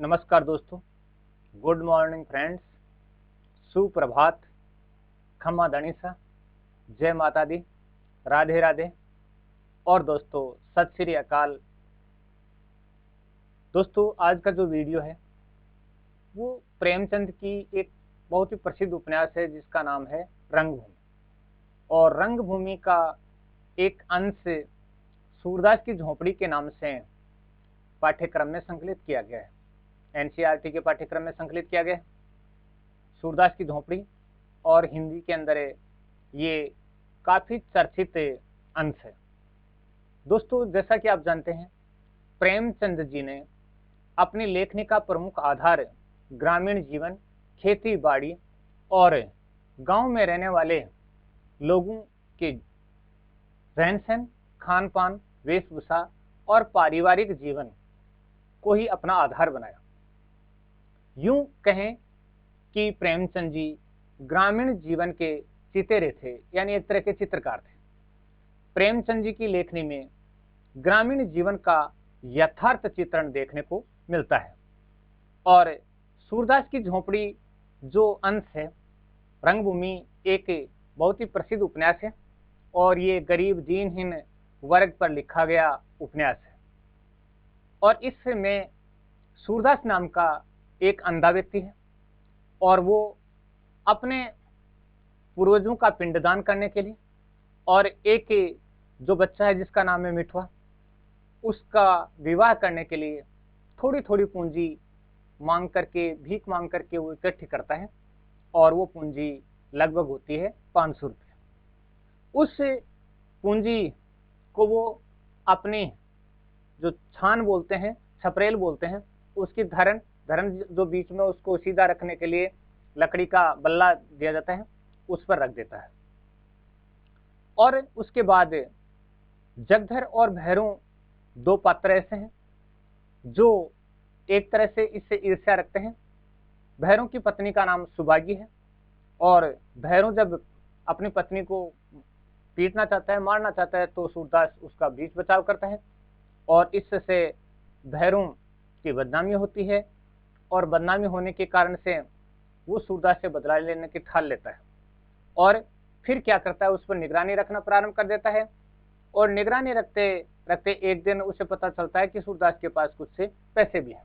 नमस्कार दोस्तों, good morning friends, सुप्रभात, खम्मा दणिसा, जय माता दी, राधे राधे और दोस्तों सत श्री अकाल। दोस्तों आज का जो वीडियो है वो प्रेमचंद की एक बहुत ही प्रसिद्ध उपन्यास है जिसका नाम है रंगभूमि। और रंगभूमि का एक अंश सूरदास की झोपड़ी के नाम से पाठ्यक्रम में संकलित किया गया है। एनसीईआरटी के पाठ्यक्रम में संकलित किया गया है सूरदास की झोपड़ी, और हिंदी के अंदर ये काफी चर्चित अंश है। दोस्तों जैसा कि आप जानते हैं, प्रेमचंद जी ने अपनी लेखनी का प्रमुख आधार ग्रामीण जीवन, खेती बाड़ी और गांव में रहने वाले लोगों के रहन सहन, खान पान, वेशभूषा और पारिवारिक जीवन को ही अपना आधार बनाया। यूं कहें कि प्रेमचंद जी ग्रामीण जीवन के चितेरे थे, यानी एक तरह के चित्रकार थे। प्रेमचंद जी की लेखनी में ग्रामीण जीवन का यथार्थ चित्रण देखने को मिलता है। और सूरदास की झोपड़ी जो अंश है, रंगभूमि, एक बहुत ही प्रसिद्ध उपन्यास है और ये गरीब दीनहीन वर्ग पर लिखा गया उपन्यास है। और इसमें सूरदास नाम का एक अंधा व्यक्ति है और वो अपने पूर्वजों का पिंडदान करने के लिए और एक जो बच्चा है जिसका नाम है मिठवा, उसका विवाह करने के लिए थोड़ी थोड़ी पूंजी मांग करके, भीख मांग करके वो इकट्ठी करता है और वो पूंजी लगभग होती है 500 रुपये। उस पूंजी को वो अपनी जो छान बोलते हैं, छपरेल बोलते हैं, उसकी धरन जो बीच में उसको सीधा रखने के लिए लकड़ी का बल्ला दिया जाता है, उस पर रख देता है। और उसके बाद जगधर और भैरों दो पात्र ऐसे हैं जो एक तरह से इससे ईर्ष्या रखते हैं। भैरों की पत्नी का नाम सुभागी है और भैरों जब अपनी पत्नी को पीटना चाहता है, मारना चाहता है, तो सूरदास उसका बीच बचाव करता है और इससे भैरों की बदनामी होती है। और बदनामी होने के कारण से वो सूरदास से बदला लेने की ठान लेता है और फिर क्या करता है, उस पर निगरानी रखना प्रारंभ कर देता है। और निगरानी रखते रखते एक दिन उसे पता चलता है कि सूरदास के पास कुछ से पैसे भी हैं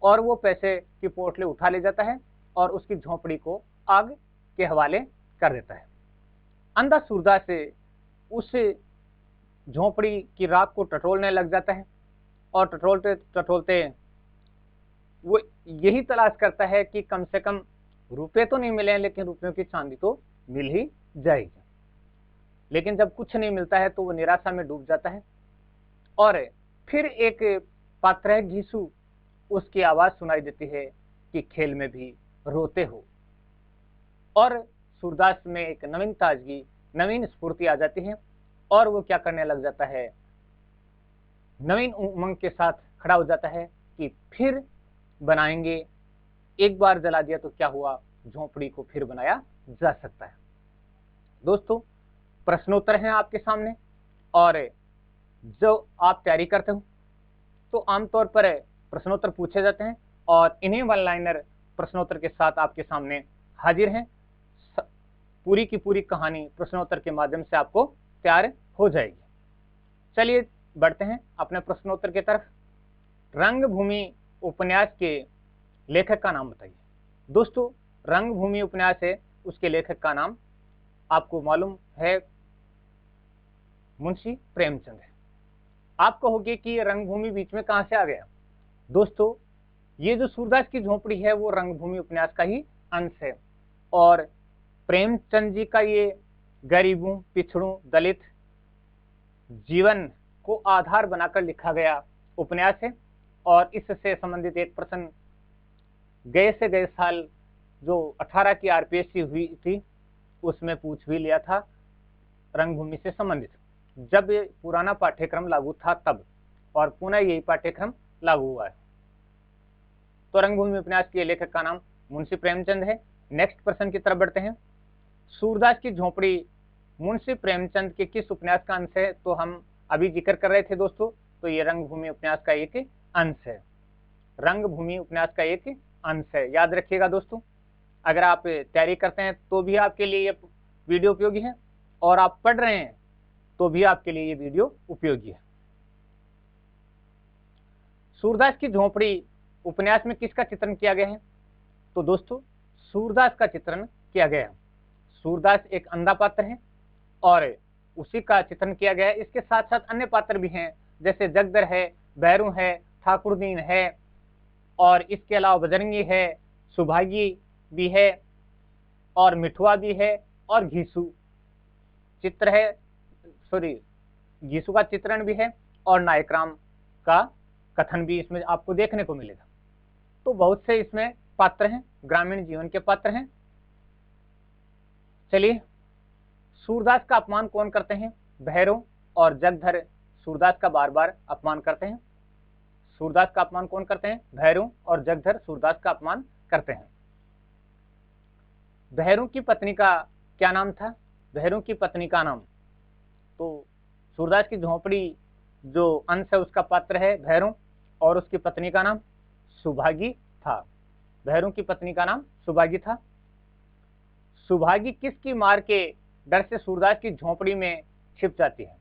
और वो पैसे की पोटली उठा ले जाता है और उसकी झोपड़ी को आग के हवाले कर देता है। अंधा सूरदास उस झोपड़ी की राख को टटोलने लग जाता है और टटोलते टटोलते वो यही तलाश करता है कि कम से कम रुपए तो नहीं मिले, लेकिन रुपयों की चांदी तो मिल ही जाएगी। लेकिन जब कुछ नहीं मिलता है तो वो निराशा में डूब जाता है। और फिर एक पात्र है घीसू, उसकी आवाज सुनाई देती है कि खेल में भी रोते हो। और सूरदास में एक नवीन ताजगी, नवीन स्फूर्ति आ जाती है और वो क्या करने लग जाता है, नवीन उमंग के साथ खड़ा हो जाता है कि फिर बनाएंगे, एक बार जला दिया तो क्या हुआ, झोपड़ी को फिर बनाया जा सकता है। दोस्तों प्रश्नोत्तर हैं आपके सामने और जो आप तैयारी करते हो तो आमतौर पर प्रश्नोत्तर पूछे जाते हैं और इन्हीं वन लाइनर प्रश्नोत्तर के साथ आपके सामने हाजिर हैं। पूरी की पूरी कहानी प्रश्नोत्तर के माध्यम से आपको तैयार हो जाएगी। चलिए बढ़ते हैं अपने प्रश्नोत्तर की तरफ। रंगभूमि उपन्यास के लेखक का नाम बताइए। दोस्तों रंगभूमि उपन्यास है, उसके लेखक का नाम आपको मालूम है, मुंशी प्रेमचंद है। आप कहोगे कि रंगभूमि बीच में कहां से आ गया। दोस्तों ये जो सूरदास की झोपड़ी है वो रंगभूमि उपन्यास का ही अंश है और प्रेमचंद जी का ये गरीबों, पिछड़ों, दलित जीवन को आधार बनाकर लिखा गया उपन्यास है। और इससे संबंधित एक प्रश्न गए से गए साल जो 18 की आरपीएससी हुई थी उसमें पूछ भी लिया था रंगभूमि से संबंधित, जब ये पुराना पाठ्यक्रम लागू था तब, और पुनः यही पाठ्यक्रम लागू हुआ है। तो रंगभूमि उपन्यास के लेखक का नाम मुंशी प्रेमचंद है। नेक्स्ट प्रश्न की तरफ बढ़ते हैं। सूरदास की झोपड़ी मुंशी प्रेमचंद के किस उपन्यास का अंश है, तो हम अभी जिक्र कर रहे थे दोस्तों, तो ये रंगभूमि उपन्यास का एक अंश है। रंगभूमि उपन्यास का एक अंश है। याद रखिएगा दोस्तों, अगर आप तैयारी करते हैं तो भी आपके लिए ये वीडियो उपयोगी है, और आप पढ़ रहे हैं तो भी आपके लिए ये वीडियो उपयोगी है। सूरदास की झोपड़ी उपन्यास में किसका चित्रण किया गया है? तो दोस्तों, सूरदास का चित्रण किया गया है। सूरदास एक अंधा पात्र है और उसी का चित्रण किया गया है। इसके साथ साथ अन्य पात्र भी हैं, जैसे जगदर है, भैरू है, ठाकुरदीन है, और इसके अलावा बजरंगी है, सुभागी भी है, और मिठुआ भी है, और घीसू चित्र है, सॉरी घीसू का चित्रण भी है, और नायकराम का कथन भी इसमें आपको देखने को मिलेगा। तो बहुत से इसमें पात्र हैं, ग्रामीण जीवन के पात्र हैं। चलिए, सूरदास का अपमान कौन करते हैं? भैरव और जगधर सूरदास का बार बार अपमान करते हैं। सूरदास का अपमान कौन करते हैं? भैरव और जगधर सूरदास का अपमान करते हैं। भैरव की पत्नी का क्या नाम था? भैरव की पत्नी का नाम, तो सूरदास की झोपड़ी जो अंश है उसका पात्र है भैरव, और उसकी पत्नी का नाम सुभागी था। भैरव की पत्नी का नाम सुभागी था। सुभागी किसकी मार के डर से सूरदास की झोपड़ी में छिप जाती है?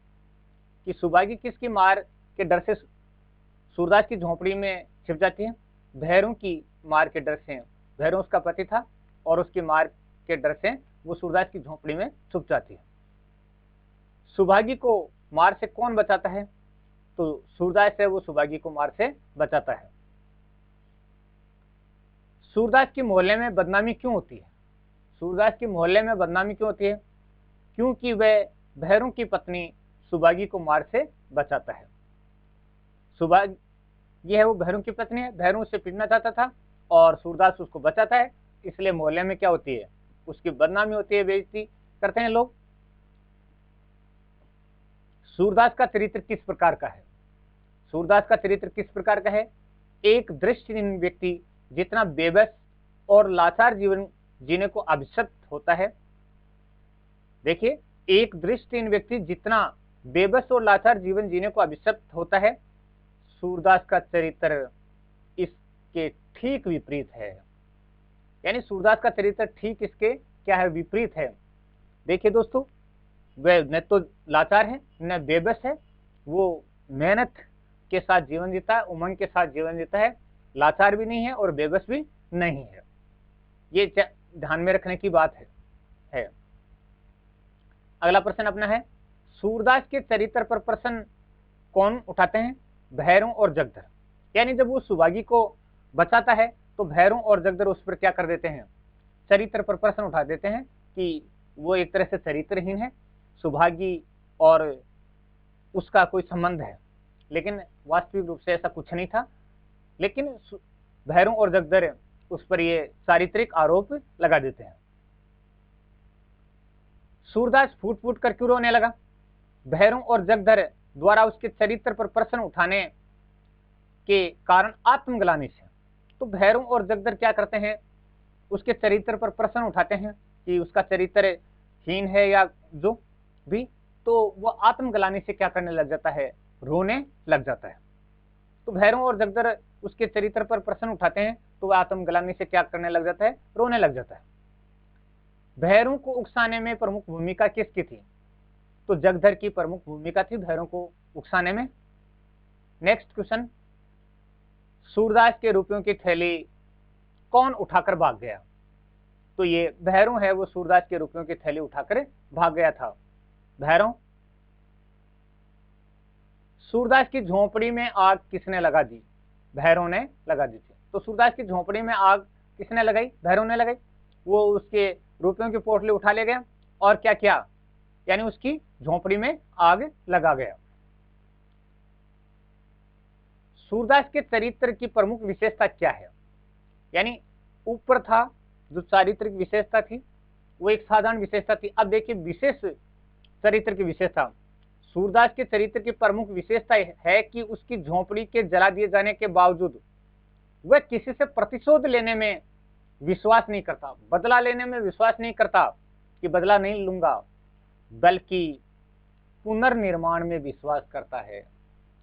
कि सुभागी किसकी मार के डर से सूरदास की झोपड़ी में छिप जाती है? भैरव की मार के डर से। भैरव उसका पति था और उसकी मार के डर से वो सूरदास की झोपड़ी में छुप जाती है। सुभागी को मार से कौन बचाता है? तो सूरदास है वो सुभागी को मार से बचाता है। सूरदास की मोहल्ले में बदनामी क्यों होती है? सूरदास की मोहल्ले में बदनामी क्यों होती है? क्योंकि वह भैरव की पत्नी सुभागी को मार से बचाता है। सुभागी, यह है वो भैरव की पत्नी है, भैरव उसे पीटना चाहता था और सूरदास उसको बचाता है, इसलिए मोहल्ले में क्या होती है? उसकी बदनामी होती है, बेइज्जती करते हैं लोग। सूरदास का चरित्र किस प्रकार का है? सूरदास का चरित्र किस प्रकार का है? एक दृष्टिहीन व्यक्ति जितना बेबस और लाचार जीवन जीने को अभिशप्त होता है। देखिए, एक दृष्टिहीन व्यक्ति जितना बेबस और लाचार जीवन जीने को अभिशप्त होता है, सूरदास का चरित्र इसके ठीक विपरीत है। यानी सूरदास का चरित्र ठीक इसके क्या है? विपरीत है। देखिए दोस्तों, वह न तो लाचार है न बेबस है, वो मेहनत के साथ जीवन जीता है, उमंग के साथ जीवन जीता है, लाचार भी नहीं है और बेबस भी नहीं है। ये ध्यान में रखने की बात है। अगला प्रश्न अपना है, सूरदास के चरित्र पर प्रश्न कौन उठाते हैं? भैरव और जगधर। यानी जब वो सुभागी को बचाता है तो भैरव और जगधर उस पर क्या कर देते हैं? चरित्र पर प्रश्न उठा देते हैं कि वो एक तरह से चरित्रहीन है, सुभागी और उसका कोई संबंध है। लेकिन वास्तविक रूप से ऐसा कुछ नहीं था, लेकिन भैरव और जगधर उस पर ये चारित्रिक आरोप लगा देते हैं। सूरदास फूट फूट कर क्यों रोने लगा? भैरव और जगधर द्वारा उसके चरित्र पर प्रश्न उठाने के कारण आत्मग्लानि से। तो भैरव और जगधर क्या करते हैं? उसके चरित्र पर प्रश्न उठाते हैं कि उसका चरित्र हीन है या जो भी, तो वो आत्मग्लानि से क्या करने लग जाता है? रोने लग जाता है। तो भैरव और जगधर उसके चरित्र पर प्रश्न उठाते हैं तो वह आत्मग्लानि से क्या करने लग जाता है? रोने लग जाता है। भैरव को उकसाने में प्रमुख भूमिका किसकी थी? तो जगधर की प्रमुख भूमिका थी भैरव को उकसाने में। नेक्स्ट क्वेश्चन, सूरदास के रुपयों की थैली कौन उठाकर भाग गया? तो ये भैरव है, वो सूरदास के रुपयों की थैली उठाकर भाग गया था। भैरव। सूरदास की झोपड़ी में आग किसने लगा दी? भैरव ने लगा दी थी। तो सूरदास की झोपड़ी में आग किसने लगाई? भैरव ने लगाई। वो उसके रुपयों की पोटली उठा ले गया और क्या किया? यानी उसकी झोपड़ी में आग लगा गया। सूरदास के चरित्र की प्रमुख विशेषता क्या है? यानी ऊपर था जो चारित्रिक विशेषता थी वो एक साधारण विशेषता थी। अब देखिए विशेष चरित्र की विशेषता। सूरदास के चरित्र की प्रमुख विशेषता है कि उसकी झोपड़ी के जला दिए जाने के बावजूद वह किसी से प्रतिशोध लेने में विश्वास नहीं करता, बदला लेने में विश्वास नहीं करता कि बदला नहीं लूंगा, बल्कि पुनर्निर्माण में विश्वास करता है।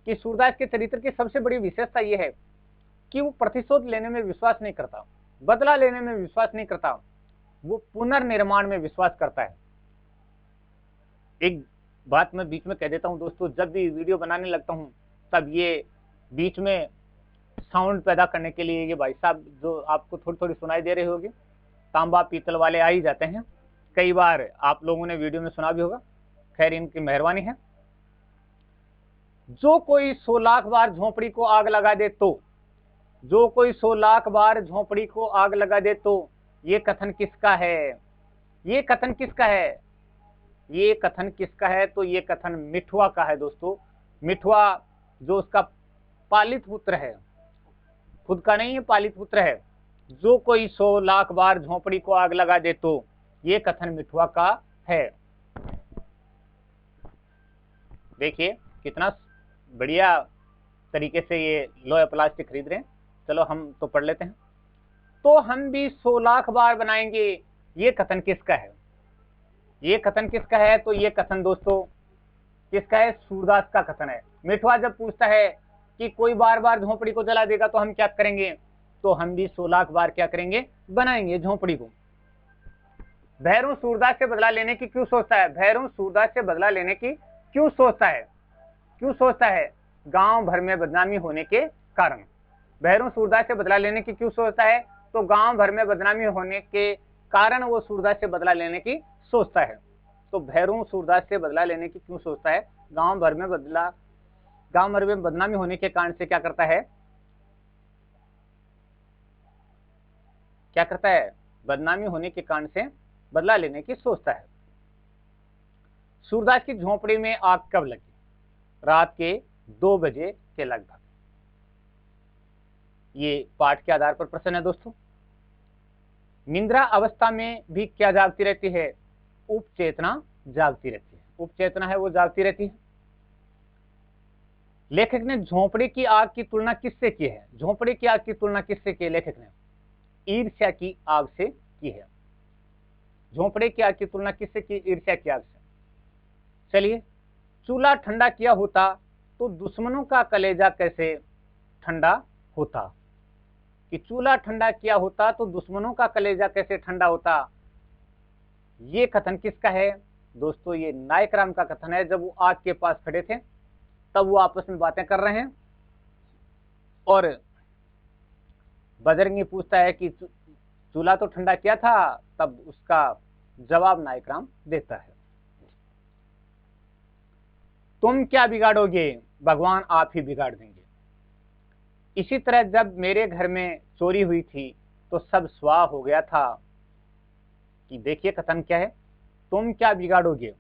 कि सूरदास के चरित्र की सबसे बड़ी विशेषता यह है कि वो प्रतिशोध लेने में विश्वास नहीं करता, बदला लेने में विश्वास नहीं करता, वो पुनर्निर्माण में विश्वास करता है। एक बात मैं बीच में कह देता हूं दोस्तों, जब भी वीडियो बनाने लगता हूं तब ये बीच में साउंड पैदा करने के लिए ये भाई साहब जो आपको थोड़ी थोड़ी सुनाई दे रही होगी, तांबा पीतल वाले आ ही जाते हैं। कई बार आप लोगों ने वीडियो में सुना भी होगा, खैर इनकी मेहरबानी है। जो कोई 100 लाख बार झोपड़ी को आग लगा दे तो, जो कोई 100 लाख बार झोपड़ी को आग लगा दे तो ये कथन किसका है? ये कथन किसका है? ये कथन किसका है? तो ये कथन मिठुआ का है दोस्तों। मिठुआ जो उसका पालित पुत्र है, खुद का नहीं है, पालित पुत्र है। जो कोई 100 लाख बार झोपड़ी को आग लगा दे तो ये कथन मिठुआ का है। देखिए कितना बढ़िया तरीके से ये लोहे प्लास्टिक खरीद रहे हैं। चलो हम तो पढ़ लेते हैं। तो हम भी 100 लाख बार बनाएंगे, ये कथन किसका है? ये कथन किसका है? तो ये कथन दोस्तों किसका है? सूरदास का कथन है। मिठुआ जब पूछता है कि कोई बार बार झोपड़ी को जला देगा तो हम क्या करेंगे, तो हम भी 100 लाख बार क्या करेंगे? बनाएंगे झोपड़ी को। भैरू सूरदास से बदला लेने की क्यों सोचता है? भैरू सूरदास से बदला लेने की क्यों सोचता है? क्यों सोचता है? गांव भर में बदनामी होने के कारण। भैरू सूरदास से बदला लेने की क्यों सोचता है? तो गांव भर में बदनामी होने के कारण वो सूरदास से बदला लेने की सोचता है। तो भैरू सूरदास से बदला लेने की क्यों सोचता है? गांव भर में बदनामी होने के कारण से क्या करता है? क्या करता है? बदनामी होने के कारण से बदला लेने की सोचता है। सूरदास की झोपड़ी में आग कब लगी? रात के 2 बजे के लगभग। ये पाठ के आधार पर प्रश्न है दोस्तों। निद्रा अवस्था में भी क्या जागती रहती है? उपचेतना जागती रहती है। उपचेतना है वो जागती रहती है। लेखक ने झोपड़ी की आग की तुलना किससे की है? झोपड़ी की आग की तुलना किससे की है लेखक ने? ईर्ष्या की आग से की है। झोपड़ी की आग की तुलना किससे की? ईर्ष्या की आग से। चलिए, चूल्हा ठंडा किया होता तो दुश्मनों का कलेजा कैसे ठंडा होता? कि चूल्हा ठंडा किया होता तो दुश्मनों का कलेजा कैसे ठंडा होता? ये कथन किसका है दोस्तों? ये नायक राम का कथन है। जब वो आग के पास खड़े थे तब वो आपस में बातें कर रहे हैं और बजरंगी पूछता है कि चूल्हा तो ठंडा किया था, तब उसका जवाब नायक राम देता है, तुम क्या बिगाड़ोगे, भगवान आप ही बिगाड़ देंगे। इसी तरह जब मेरे घर में चोरी हुई थी तो सब स्वाह हो गया था। कि देखिए कथन क्या है, तुम क्या बिगाड़ोगे,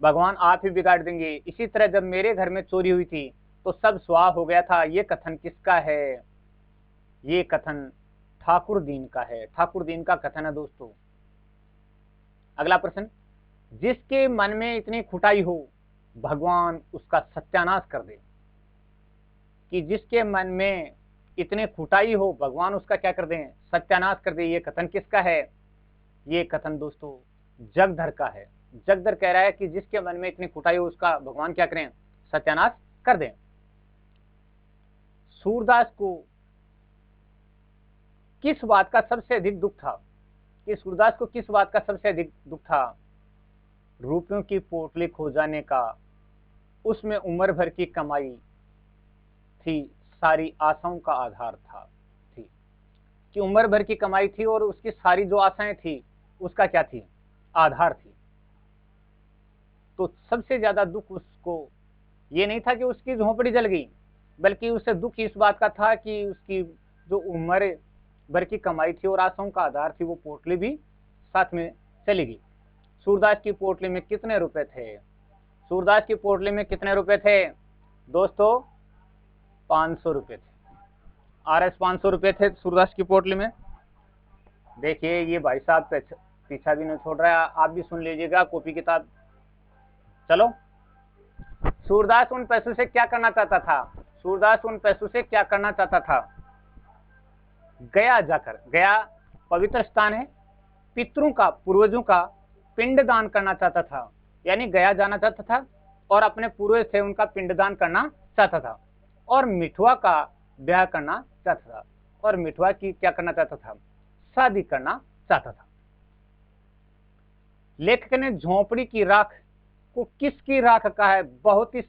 भगवान आप ही बिगाड़ देंगे। इसी तरह जब मेरे घर में चोरी हुई थी तो सब स्वाह हो गया था। ये कथन किसका है? ये कथन ठाकुर दीन का है। ठाकुर दीन का कथन है दोस्तों। अगला प्रश्न, जिसके मन में इतनी खुटाई हो भगवान उसका सत्यानाश कर दे। कि जिसके मन में इतने खुटाई हो भगवान उसका क्या कर दें? सत्यानाश कर दे। ये कथन किसका है? ये कथन दोस्तों जगधर का है। जगधर कह रहा है कि जिसके मन में इतनी खुटाई हो उसका भगवान क्या करें? सत्यानाश कर दें। सूरदास को किस बात का सबसे अधिक दुख था? कि सूरदास को किस बात का सबसे अधिक दुख था? रुपयों की पोटली खो जाने का। उसमें उम्र भर की कमाई थी, सारी आशाओं का आधार था। थी कि उम्र भर की कमाई थी और उसकी सारी जो आशाएं थी उसका क्या थी? आधार थी। तो सबसे ज्यादा दुख उसको ये नहीं था कि उसकी झोपड़ी जल गई, बल्कि उसे दुख इस बात का था कि उसकी जो उम्र भर की कमाई थी और आशाओं का आधार थी वो पोटली भी साथ में चली गई। सूरदास की पोटली में कितने रुपए थे? सूरदास की पोटली में कितने रुपए थे दोस्तों? 500 रुपए थे। RS 500 रुपए थे सूरदास की पोटली में। देखिए ये भाई साहब पीछा भी नहीं छोड़ रहा है, आप भी सुन लीजिएगा कॉपी किताब। चलो, सूरदास उन पैसों से क्या करना चाहता था? सूरदास उन पैसों से क्या करना चाहता था? गया जाकर, गया पवित्र स्थान है, पितरों का, पूर्वजों का पिंडदान करना चाहता था। यानी गया जाना चाहता था और अपने पूर्वज थे उनका पिंडदान करना चाहता था और मिठुआ का ब्याह करना चाहता था और मिठुआ की क्या करना चाहता था, शादी करना चाहता था। लेखक ने झोपड़ी की राख को किसकी राख कहा है? बहुत ही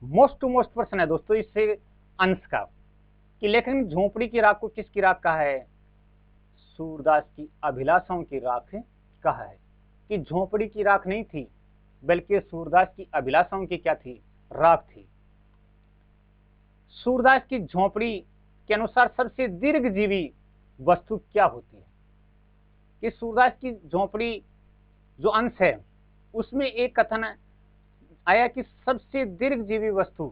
मोस्ट टू मोस्ट प्रश्न है दोस्तों इससे अंश का, कि लेखक ने झोपड़ी की राख को किसकी राख कहा है? सूरदास की अभिलाषाओं की राख कहा है, कि झोपड़ी की राख नहीं थी बल्कि सूरदास की अभिलाषाओं की क्या थी? राख थी। सूरदास की झोपड़ी के अनुसार सबसे दीर्घजीवी वस्तु क्या होती है? कि सूरदास की झोपड़ी जो अंश है उसमें एक कथन आया कि सबसे दीर्घजीवी वस्तु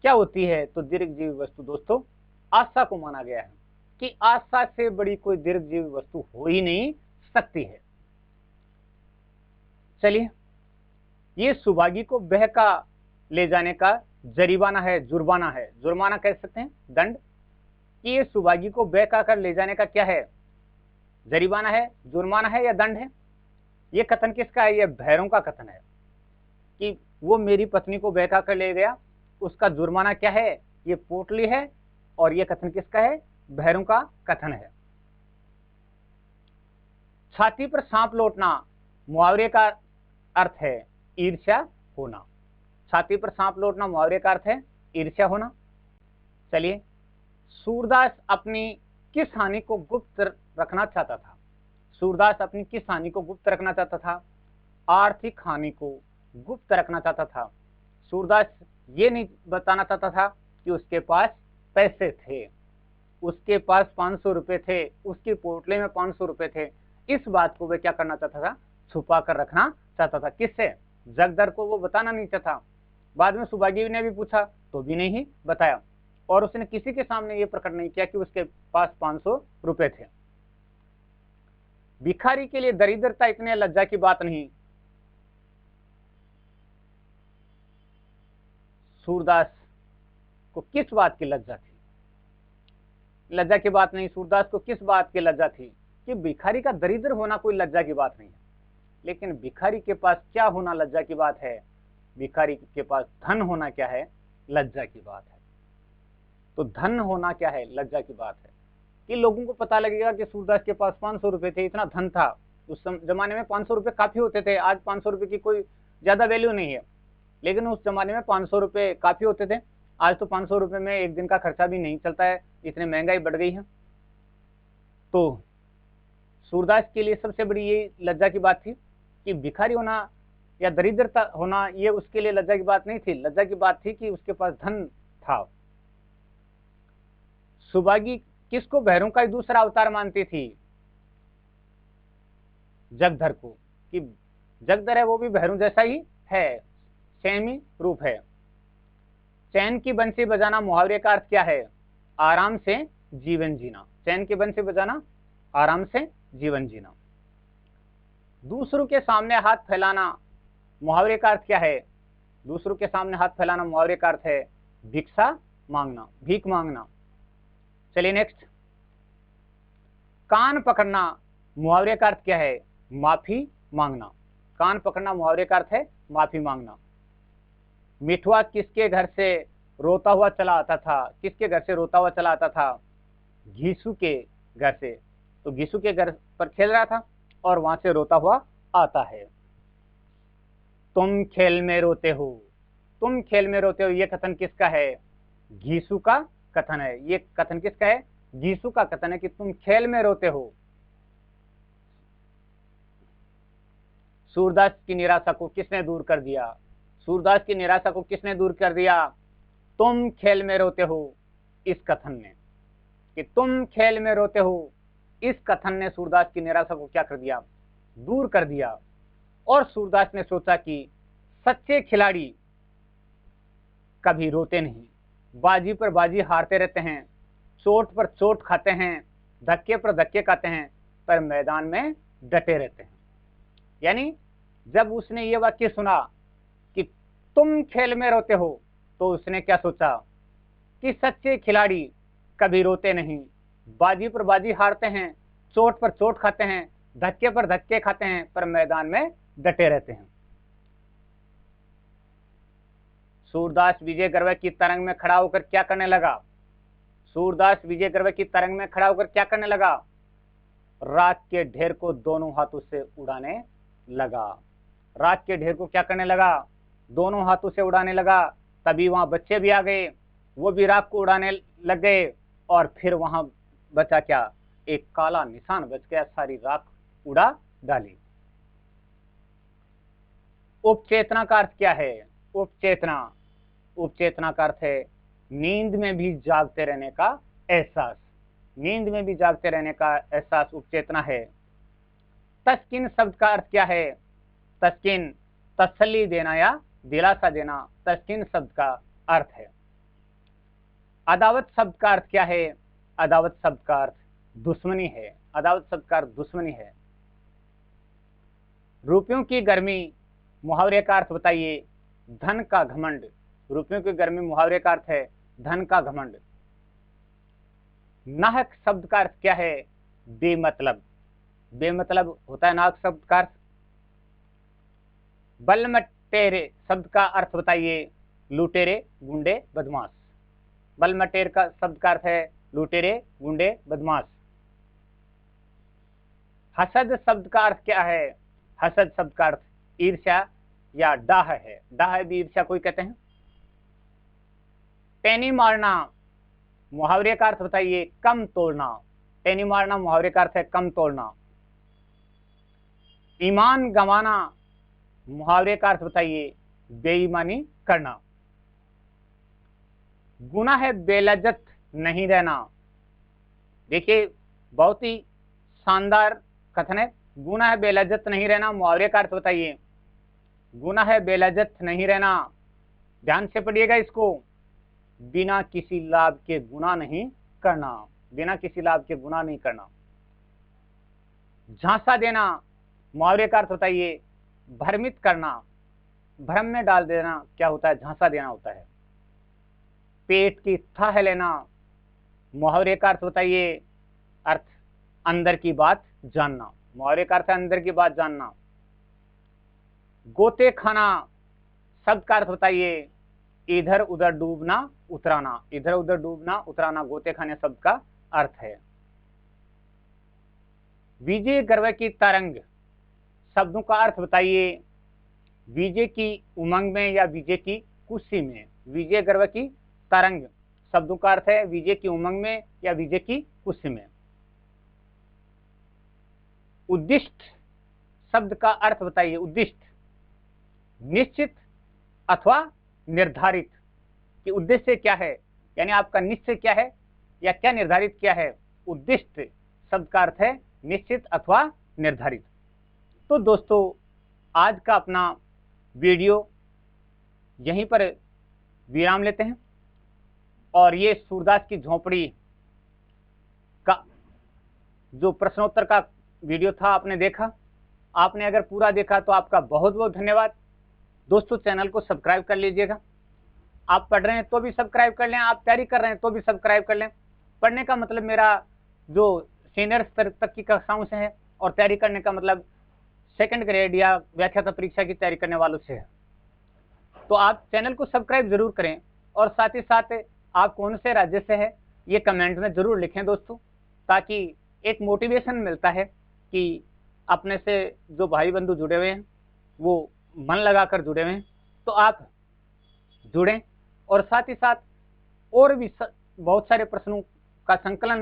क्या होती है? तो दीर्घजीवी वस्तु दोस्तों आशा को माना गया है कि आशा से बड़ी कोई दीर्घजीवी वस्तु हो ही नहीं सकती है। चलिए, ये सुभागी को बहका ले जाने का जरिमाना है, जुर्माना है, जुर्माना कह सकते हैं, दंड, कि ये सुभागी को बहका कर ले जाने का क्या है? जरिमाना है, जुर्माना है या दंड है? ये कथन किसका है? ये भैरों का कथन है कि वो मेरी पत्नी को बहका कर ले गया, उसका जुर्माना क्या है? ये पोटली है। और ये कथन किसका है? भैरों का कथन है। छाती पर सांप लौटना मुहावरे का अर्थ है ईर्ष्या होना। छाती पर सांप लौटना मुहावरे का अर्थ है ईर्ष्या होना। चलिए, सूरदास अपनी किस हानि को गुप्त रखना चाहता था? सूरदास अपनी किस हानि को गुप्त रखना चाहता था? आर्थिक हानि को गुप्त रखना चाहता था। सूरदास ये नहीं बताना चाहता था कि उसके पास पैसे थे, उसके पास 500 रुपए थे, उसकी पोटली में 500 रुपए थे। इस बात को वह क्या करना चाहता था? छुपा कर रखना चाहता था। किससे? जगदर को वो बताना नहीं चाहता। बाद में सुभागी ने भी पूछा तो भी नहीं बताया, और उसने किसी के सामने ये प्रकट नहीं किया कि उसके पास 500 रुपए थे। भिखारी के लिए दरिद्रता इतने लज्जा की बात नहीं। सूरदास को किस बात की लज्जा थी? लज्जा की बात नहीं। सूरदास को किस बात की लज्जा थी? कि भिखारी का दरिद्र होना कोई लज्जा की बात नहीं है, लेकिन भिखारी के पास क्या होना लज्जा की बात है? भिखारी के पास धन होना क्या है? लज्जा की बात है। तो धन होना क्या है? लज्जा की बात है। कि लोगों को पता लगेगा कि सूरदास के पास 500 रुपए थे, इतना धन था। उस जमाने में 500 रुपए काफी होते थे। आज 500 रुपए की कोई ज्यादा वैल्यू नहीं है, लेकिन उस जमाने में 500 रुपए काफी होते थे। आज तो 500 रुपए में एक दिन का खर्चा भी नहीं चलता है, इतनी महंगाई बढ़ गई है। तो सूरदास के लिए सबसे बड़ी ये लज्जा की बात थी कि भिखारी होना या दरिद्रता होना ये उसके लिए लज्जा की बात नहीं थी। लज्जा की बात थी कि उसके पास धन था। सुभागी किसको भैरों का दूसरा अवतार मानती थी? जगधर को, कि जगधर है वो भी भैरों जैसा ही है, सेम ही रूप है। चैन की बंसी बजाना मुहावरे का अर्थ क्या है? आराम से जीवन जीना। चैन की बंसी बजाना, आराम से जीवन जीना। दूसरों के सामने हाथ फैलाना मुहावरे का अर्थ क्या है? दूसरों के सामने हाथ फैलाना मुहावरे का अर्थ है भिक्षा मांगना, भीख मांगना। चलिए नेक्स्ट, कान पकड़ना मुहावरे का अर्थ क्या है? माफी मांगना। कान पकड़ना मुहावरे का अर्थ है माफी मांगना। मिठुआ किसके घर से रोता हुआ चला आता था? किसके घर से रोता हुआ चला आता था? घीसू के घर से। तो घीसू के घर पर खेल रहा था और वहां से रोता हुआ आता है। तुम खेल में रोते हो, तुम खेल में रोते हो, ये कथन किसका है? घीसू का कथन है। ये कथन किसका है? घीसू का कथन है कि तुम खेल में रोते हो। सूरदास की निराशा को किसने दूर कर दिया? सूरदास की निराशा को किसने दूर कर दिया? तुम खेल में रोते हो, इस कथन ने, कि तुम खेल में रोते हो, इस कथन ने सूरदास की निराशा को क्या कर दिया? दूर कर दिया। और सूरदास ने सोचा कि सच्चे खिलाड़ी कभी रोते नहीं, बाजी पर बाजी हारते रहते हैं, चोट पर चोट खाते हैं, धक्के पर धक्के खाते हैं, पर मैदान में डटे रहते हैं। यानी जब उसने ये वाक्य सुना कि तुम खेल में रोते हो, तो उसने क्या सोचा कि सच्चे खिलाड़ी कभी रोते नहीं, बाजी पर बाजी हारते हैं, चोट पर चोट खाते हैं, धक्के पर धक्के खाते हैं, पर मैदान में डटे रहते हैं। सूरदास विजय गर्व की तरंग में खड़ा होकर क्या करने लगा? सूरदास विजय गर्व की तरंग में खड़ा होकर क्या करने लगा? राख के ढेर को दोनों हाथों से उड़ाने लगा। राख के ढेर को क्या करने लगा? दोनों हाथों से उड़ाने लगा। तभी वहां बच्चे भी आ गए, वो भी राख को उड़ाने लग गए, और फिर वहां बचा क्या? एक काला निशान बच गया, सारी राख उड़ा डाली। उपचेतना का अर्थ क्या है? उपचेतना, उपचेतना का अर्थ है नींद में भी जागते रहने का एहसास। नींद में भी जागते रहने का एहसास उपचेतना है। तस्कीन शब्द का अर्थ क्या है? तस्कीन तसल्ली देना या दिलासा देना, तस्कीन शब्द का अर्थ है। अदावत शब्द का अर्थ क्या है? अदावत शब्द का अर्थ दुश्मनी है। अदावत शब्द का अर्थ दुश्मनी है। रुपयों की गर्मी मुहावरे का अर्थ बताइए। धन का घमंड। रुपयों की गर्मी मुहावरे का अर्थ है धन का घमंड। नाहक शब्द का अर्थ क्या है? बेमतलब। बेमतलब होता है नाहक शब्द का अर्थ। बलमटेरे शब्द का अर्थ बताइए। लुटेरे, गुंडे, बदमाश। बलमटेर का शब्द का अर्थ है लुटेरे, गुंडे, बदमाश। हसद शब्द का अर्थ क्या है? हसद शब्द का अर्थ ईर्ष्या या डाह है। डाह भी ईर्ष्या को ही कहते हैं। टैनी मारना मुहावरे का अर्थ बताइए। कम तोड़ना। टैनी मारना मुहावरे का अर्थ है कम तोड़ना। ईमान गंवाना मुहावरे का अर्थ बताइए। बेईमानी करना। गुनाह है बेलज्जत नहीं रहना। देखिए बहुत ही शानदार कथन है। गुनाह है बेलज्जत नहीं रहना मुहावरे का अर्थ बताइए। गुनाह है बेलज्जत नहीं रहना, ध्यान से पढ़िएगा इसको। बिना किसी लाभ के गुनाह नहीं करना। बिना किसी लाभ के गुनाह नहीं करना। झांसा देना मुहावरे का अर्थ बताइए। भ्रमित करना, भ्रम में डाल देना क्या होता है? झांसा देना होता है। पेट की थाह लेना मुहावरे का अर्थ बताइए। अर्थ अंदर की बात जानना। मुहावरे का अर्थ है अंदर की बात जानना। गोते खाना शब्द का अर्थ बताइए। इधर उधर डूबना उतराना। इधर उधर डूबना उतराना गोते खाने शब्द का अर्थ है। विजय गर्व की तरंग शब्दों का अर्थ बताइए। विजय की उमंग में या विजय की खुशी में। विजय गर्व की तरंग शब्दों का अर्थ है विजय की उमंग में या विजय की खुशी में। उद्दिष्ट शब्द का अर्थ बताइए। उद्दिष्ट निश्चित अथवा निर्धारित, कि उद्देश्य क्या है, यानी आपका निश्चय क्या है या क्या निर्धारित किया है। उद्दिष्ट शब्द का अर्थ है निश्चित अथवा निर्धारित। तो दोस्तों आज का अपना वीडियो यहीं पर विराम लेते हैं। और ये सूरदास की झोपड़ी का जो प्रश्नोत्तर का वीडियो था आपने देखा। आपने अगर पूरा देखा तो आपका बहुत बहुत धन्यवाद। दोस्तों चैनल को सब्सक्राइब कर लीजिएगा। आप पढ़ रहे हैं तो भी सब्सक्राइब कर लें, आप तैयारी कर रहे हैं तो भी सब्सक्राइब कर लें। पढ़ने का मतलब मेरा जो सीनियर स्तर तक की कक्षाओं से है, और तैयारी करने का मतलब सेकंड ग्रेड या व्याख्याता परीक्षा की तैयारी करने वालों से है। तो आप चैनल को सब्सक्राइब जरूर करें, और साथ ही साथ आप कौन से राज्य से है ये कमेंट में जरूर लिखें दोस्तों, ताकि एक मोटिवेशन मिलता है कि अपने से जो भाई बंधु जुड़े हुए हैं वो मन लगाकर जुड़े हुए हैं, तो आप जुड़ें। और साथ ही साथ और भी बहुत सारे प्रश्नों का संकलन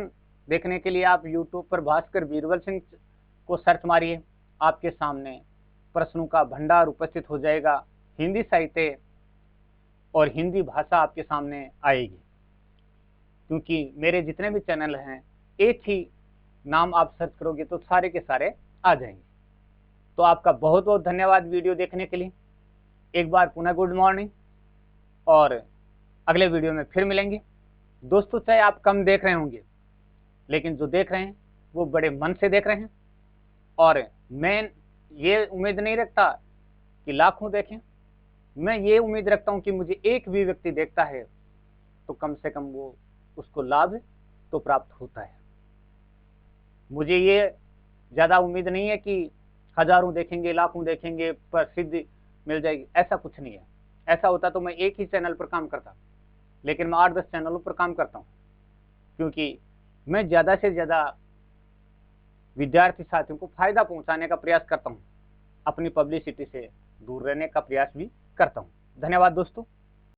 देखने के लिए आप यूट्यूब पर भास्कर बीरबल सिंह को सर्च मारिए। आपके सामने प्रश्नों का भंडार उपस्थित हो जाएगा। हिंदी साहित्य और हिंदी भाषा आपके सामने आएगी, क्योंकि मेरे जितने भी चैनल हैं एक ही नाम आप सर्च करोगे तो सारे के सारे आ जाएंगे। तो आपका बहुत बहुत धन्यवाद वीडियो देखने के लिए। एक बार पुनः गुड मॉर्निंग, और अगले वीडियो में फिर मिलेंगे। दोस्तों चाहे आप कम देख रहे होंगे, लेकिन जो देख रहे हैं वो बड़े मन से देख रहे हैं। और मैं ये उम्मीद नहीं रखता कि लाखों देखें, मैं ये उम्मीद रखता हूं कि मुझे एक भी व्यक्ति देखता है तो कम से कम वो उसको लाभ तो प्राप्त होता है। मुझे ये ज़्यादा उम्मीद नहीं है कि हजारों देखेंगे, लाखों देखेंगे, प्रसिद्धि मिल जाएगी, ऐसा कुछ नहीं है। ऐसा होता तो मैं एक ही चैनल पर काम करता, लेकिन मैं 8-10 चैनलों पर काम करता हूँ। क्योंकि मैं ज़्यादा से ज़्यादा विद्यार्थी साथियों को फायदा पहुंचाने का प्रयास करता हूं, अपनी पब्लिसिटी से दूर रहने का प्रयास भी करता हूं। धन्यवाद दोस्तों।